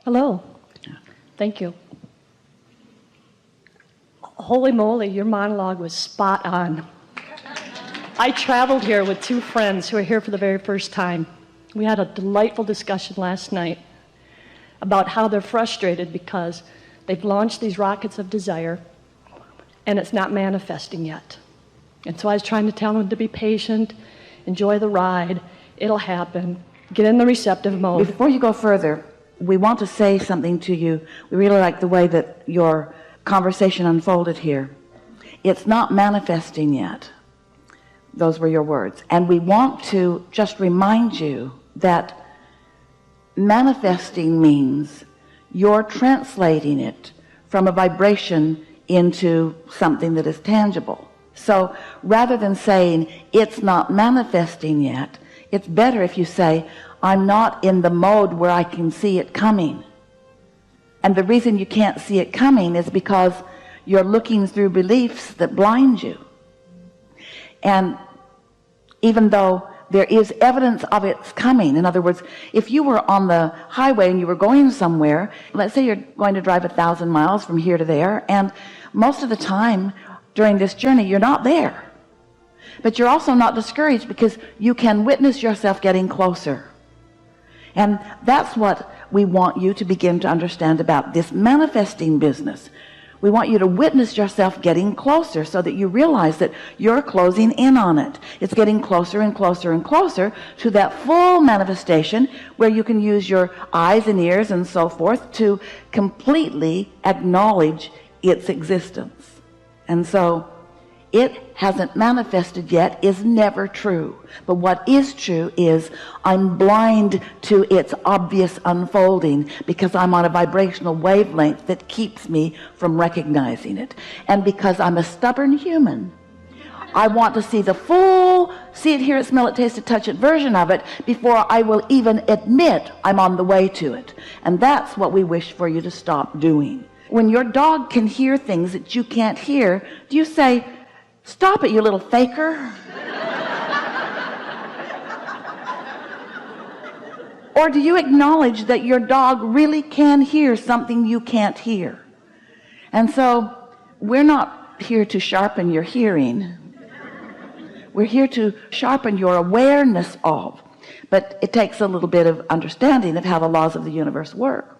Hello. Thank you. Holy moly, your monologue was spot on. I traveled here with two friends who are here for the very first time. We had a delightful discussion last night about how they're frustrated because they've launched these rockets of desire and it's not manifesting yet. And so I was trying to tell them to be patient, enjoy the ride, it'll happen, get in the receptive mode. Before you go further, we want to say something to you. We really like the way that your conversation unfolded here. It's not manifesting yet. Those were your words. And we want to just remind you that manifesting means you're translating it from a vibration into something that is tangible. So rather than saying it's not manifesting yet, it's better if you say, I'm not in the mode where I can see it coming. And the reason you can't see it coming is because you're looking through beliefs that blind you. And even though there is evidence of its coming, in other words, if you were on the highway and you were going somewhere, let's say you're going to drive 1,000 miles from here to there, and most of the time during this journey you're not there, but you're also not discouraged because you can witness yourself getting closer. And that's what we want you to begin to understand about this manifesting business. We want you to witness yourself getting closer so that you realize that you're closing in on it. It's getting closer and closer and closer to that full manifestation where you can use your eyes and ears and so forth to completely acknowledge its existence. And so it hasn't manifested yet is never true. But what is true is I'm blind to its obvious unfolding because I'm on a vibrational wavelength that keeps me from recognizing it. And because I'm a stubborn human, I want to see the full, see it, hear it, smell it, taste it, touch it version of it before I will even admit I'm on the way to it. And that's what we wish for you to stop doing. When your dog can hear things that you can't hear, do you say, stop it, you little faker? Or do you acknowledge that your dog really can hear something you can't hear? And so we're not here to sharpen your hearing. We're here to sharpen your awareness of. But it takes a little bit of understanding of how the laws of the universe work.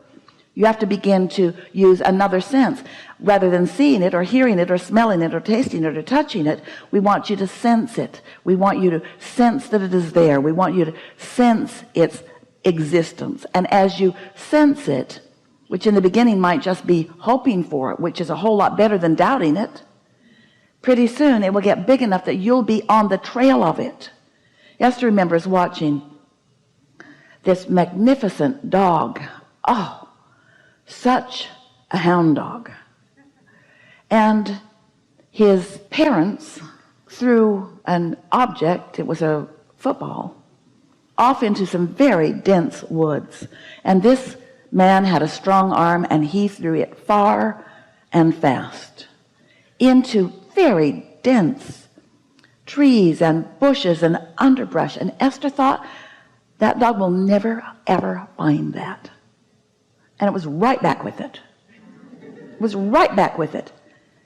You have to begin to use another sense. Rather than seeing it or hearing it or smelling it or tasting it or touching it, we want you to sense it. We want you to sense that it is there. We want you to sense its existence. And as you sense it, which in the beginning might just be hoping for it, which is a whole lot better than doubting it, pretty soon it will get big enough that you'll be on the trail of it. Esther remembers watching this magnificent dog. Oh, such a hound dog. And his parents threw an object, it was a football, off into some very dense woods. And this man had a strong arm and he threw it far and fast into very dense trees and bushes and underbrush. And Esther thought, that dog will never ever find that. And it was right back with it. It was right back with it.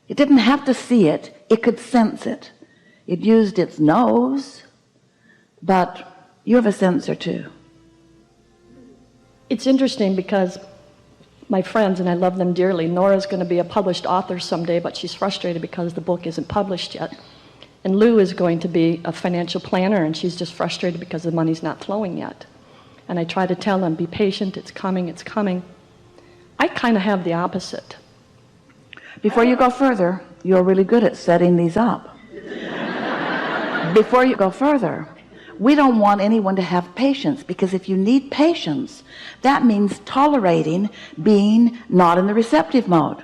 It didn't have to see it. It could sense it. It used its nose, but you have a sensor too. It's interesting because my friends, and I love them dearly, Nora's going to be a published author someday, but she's frustrated because the book isn't published yet. And Lou is going to be a financial planner, and she's just frustrated because the money's not flowing yet. And I try to tell them, be patient, it's coming, it's coming. I kind of have the opposite. Before you go further, you're really good at setting these up. Before you go further, we don't want anyone to have patience, because if you need patience, that means tolerating being not in the receptive mode.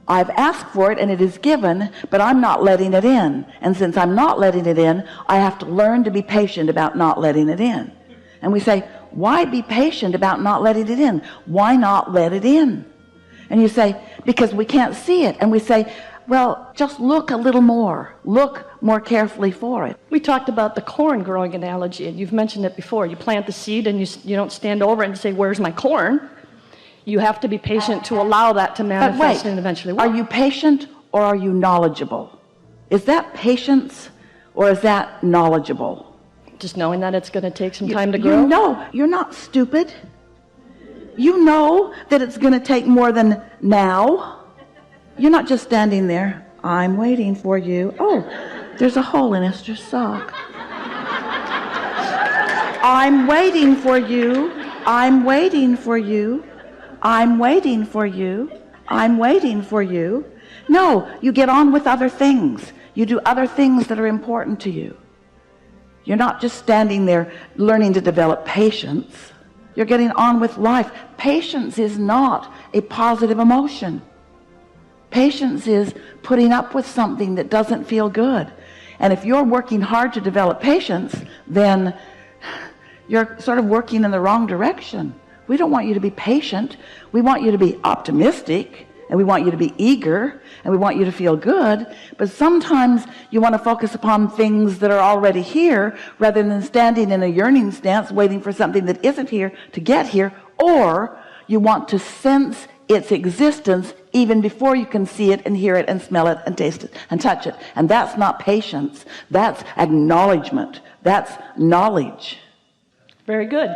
I've asked for it and it is given, but I'm not letting it in. And since I'm not letting it in, I have to learn to be patient about not letting it in. And we say, why be patient about not letting it in? Why not let it in? And you say, because we can't see it. And we say, well, just look a little more. Look more carefully for it. We talked about the corn growing analogy, and you've mentioned it before. You plant the seed and you don't stand over it and say, where's my corn? You have to be patient to allow that to But manifest wait, and eventually are work. you patient or are you knowledgeable? Is that patience or is that knowledgeable? Just knowing that it's going to take some time to You grow. know, you're not stupid. You know that it's going to take more than now. You're not just standing there. I'm waiting for you. Oh, there's a hole in Esther's sock. I'm waiting for you. I'm waiting for you. I'm waiting for you. I'm waiting for you. No, you get on with other things. You do other things that are important to you. You're not just standing there learning to develop patience. You're getting on with life. Patience is not a positive emotion. Patience is putting up with something that doesn't feel good. And if you're working hard to develop patience, then you're sort of working in the wrong direction. We don't want you to be patient. We want you to be optimistic, and we want you to be eager, and we want you to feel good. But sometimes you want to focus upon things that are already here rather than standing in a yearning stance waiting for something that isn't here to get here. Or you want to sense its existence even before you can see it and hear it and smell it and taste it and touch it. And that's not patience. That's acknowledgement. That's knowledge. Very good.